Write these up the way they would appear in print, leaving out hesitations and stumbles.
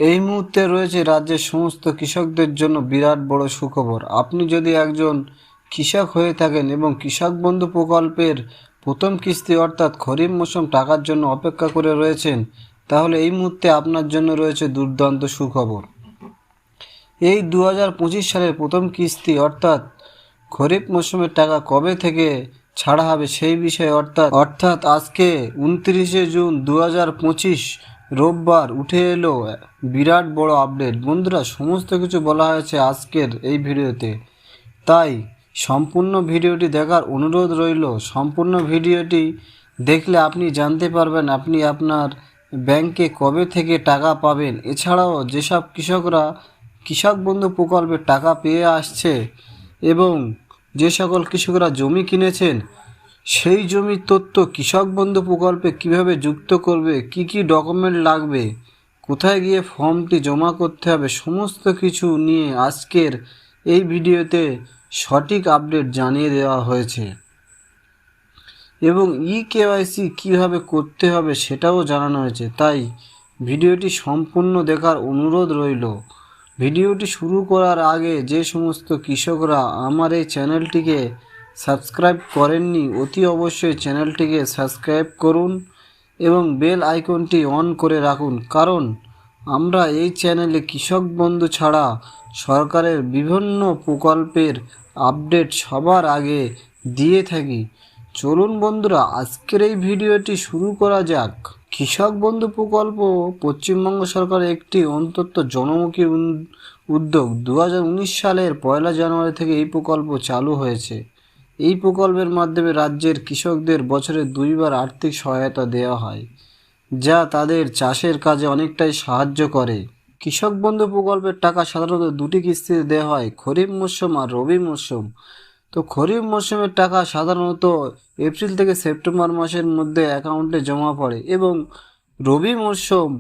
এই মুহূর্তে রয়েছে রাজ্যের সমস্ত কৃষকদের জন্য বিরাট বড় সুখবর। আপনি যদি একজন কৃষক হয়ে থাকেন এবং কৃষক বন্ধু প্রকল্পের প্রথম কিস্তি অর্থাৎ খরিফ মৌসুম টাকার জন্য অপেক্ষা করে রয়েছেন, তাহলে এই মুহূর্তে আপনার জন্য রয়েছে দুর্দান্ত সুখবর। এই 2025 সালের প্রথম কিস্তি অর্থাৎ খরিফ মৌসুমের টাকা কবে থেকে ছাড়া হবে সেই বিষয়ে অর্থাৎ আজকে 29শে জুন 2025 রোববার উঠে এলো বিরাট বড় আপডেট। বন্ধুরা, সমস্ত কিছু বলা হয়েছে আজকের এই ভিডিওতে, তাই সম্পূর্ণ ভিডিওটি দেখার অনুরোধ রইল। সম্পূর্ণ ভিডিওটি দেখলে আপনি জানতে পারবেন আপনি আপনার ব্যাংকে কবে থেকে টাকা পাবেন। এছাড়াও যেসব কৃষকরা কৃষক বন্ধু প্রকল্পের টাকা পেয়ে আসছে এবং যে সকল কৃষকরা জমি কিনেছেন সেই জমির তথ্য কৃষক বন্ধু প্রকল্পে কিভাবে যুক্ত করবে, কি কি ডকুমেন্ট লাগবে, কোথায় গিয়ে ফর্মটি জমা করতে হবে, সমস্ত কিছু নিয়ে আজকের এই ভিডিওতে সঠিক আপডেট জানিয়ে দেওয়া হয়েছে এবং কেওয়াইসি কীভাবে করতে হবে সেটাও জানানো হয়েছে। তাই ভিডিওটি সম্পূর্ণ দেখার অনুরোধ রইল। ভিডিওটি শুরু করার আগে যে সমস্ত কৃষকরা আমার এই চ্যানেলটিকে সাবস্ক্রাইব করেননি, অতি অবশ্যই চ্যানেলটিকে সাবস্ক্রাইব করুন এবং বেল আইকনটি অন করে রাখুন, কারণ আমরা এই চ্যানেলে কৃষক বন্ধু ছাড়া সরকারের বিভিন্ন প্রকল্পের আপডেট সবার আগে দিয়ে থাকি। চলুন বন্ধুরা, আজকের এই ভিডিওটি শুরু করা যাক। কৃষক বন্ধু প্রকল্প পশ্চিমবঙ্গ সরকারের একটি অত্যন্ত জনমুখী উদ্যোগ। 2019 সালের 1 জানুয়ারি থেকে এই প্রকল্প চালু হয়েছে। এই প্রকল্পের মাধ্যমে রাজ্যের কৃষকদের বছরে 2 বার আর্থিক সহায়তা দেওয়া হয়, যা তাদের চাষের কাজে অনেকটাই সাহায্য করে। কৃষক বন্ধু প্রকল্পের টাকা সাধারণত 2টি কিস্তিতে দেওয়া হয়, খরিফ মৌসুম আর রবি মৌসুম। তো খরিফ মৌসুমের টাকা সাধারণত এপ্রিল থেকে সেপ্টেম্বর মাসের মধ্যে অ্যাকাউন্টে জমা পড়ে এবং রবি মৌসুম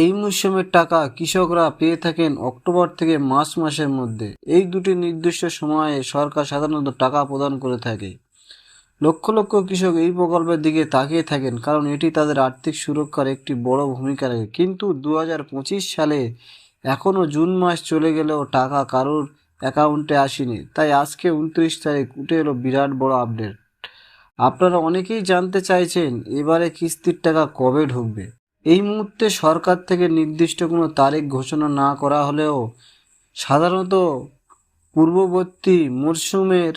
এই মৌসুমের টাকা কৃষকরা পেয়ে থাকেন অক্টোবর থেকে মার্চ মাসের মধ্যে। এই দুটি নির্দিষ্ট সময়ে সরকার সাধারণত টাকা প্রদান করে থাকে। লক্ষ লক্ষ কৃষক এই প্রকল্পের দিকে তাকিয়ে থাকেন, কারণ এটি তাদের আর্থিক সুরক্ষার একটি বড় ভূমিকা রাখে। কিন্তু 2025 সালে এখনও জুন মাস চলে গেলেও টাকা কারোর অ্যাকাউন্টে আসেনি। তাই আজকে 29 তারিখ উঠে এলো বিরাট বড় আপডেট। আপনারা অনেকেই জানতে চাইছেন এবারে কিস্তির টাকা কবে ঢুকবে। এই মুহূর্তে সরকার থেকে নির্দিষ্ট কোনো তারিখ ঘোষণা না করা হলেও সাধারণত পূর্ববর্তী মরশুমের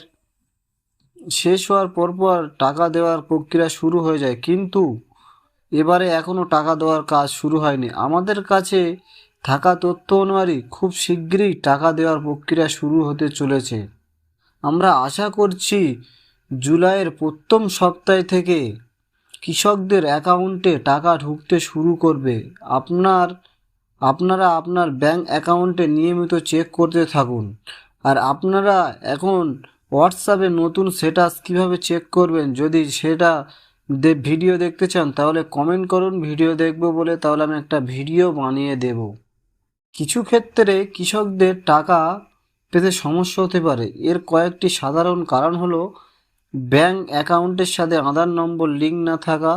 শেষ হওয়ার পরপর টাকা দেওয়ার প্রক্রিয়া শুরু হয়ে যায়, কিন্তু এবারে এখনও টাকা দেওয়ার কাজ শুরু হয়নি। আমাদের কাছে থাকা তথ্য অনুযায়ী খুব শীঘ্রই টাকা দেওয়ার প্রক্রিয়া শুরু হতে চলেছে। আমরা আশা করছি জুলাইয়ের প্রথম সপ্তাহ থেকে কৃষকদের অ্যাকাউন্টে টাকা ঢুকতে শুরু করবে। আপনারা আপনার ব্যাংক অ্যাকাউন্টে নিয়মিত চেক করতে থাকুন। আর আপনারা এখন হোয়াটসঅ্যাপে নতুন স্ট্যাটাস কীভাবে চেক করবেন, যদি সেটা ভিডিও দেখতে চান তাহলে কমেন্ট করুন ভিডিও দেখব বলে, তাহলে আমি একটা ভিডিও বানিয়ে দেব। কিছু ক্ষেত্রে কৃষকদের টাকা পেতে সমস্যা হতে পারে। এর কয়েকটি সাধারণ কারণ হলো ব্যাংক অ্যাকাউন্টের সাথে আধার নম্বর লিঙ্ক না থাকা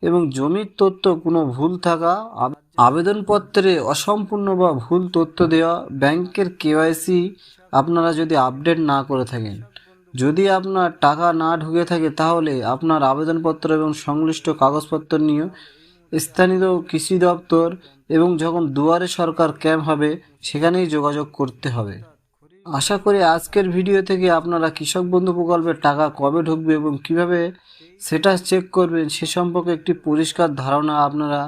এবং জমির তথ্য কোনো ভুল থাকা, আবেদনপত্রে অসম্পূর্ণ বা ভুল তথ্য দেওয়া, ব্যাংকের কেওয়াইসি আপনারা যদি আপডেট না করে থাকেন। যদি আপনার টাকা না ঢুকে থাকে তাহলে আপনার আবেদনপত্র এবং সংশ্লিষ্ট কাগজপত্র নিয়ে স্থানীয় কৃষি দপ্তর এবং যখন দুয়ারে সরকার ক্যাম্প হবে সেখানেই যোগাযোগ করতে হবে। আশা করি আজকের ভিডিও থেকে আপনারা কৃষক বন্ধু প্রকল্পের টাকা কবে ঢুকবে এবং কিভাবে সেটা চেক করবেন সে সম্পর্কে একটি পরিষ্কার ধারণা আপনারা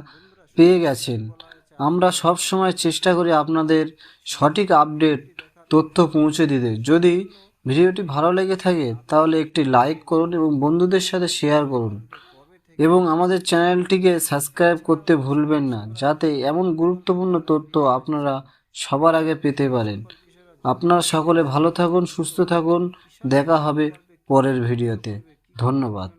পেয়ে গেছেন। আমরা সব সময় চেষ্টা করি আপনাদের সঠিক আপডেট তথ্য পৌঁছে দিতে। যদি ভিডিওটি ভালো লেগে থাকে তাহলে একটি লাইক করুন এবং বন্ধুদের সাথে শেয়ার করুন এবং আমাদের চ্যানেলটিকে সাবস্ক্রাইব করতে ভুলবেন না, যাতে এমন গুরুত্বপূর্ণ তথ্য আপনারা সবার আগে পেতে পারেন। আপনারা সকলে ভালো থাকুন, সুস্থ থাকুন। দেখা হবে পরের ভিডিওতে। ধন্যবাদ।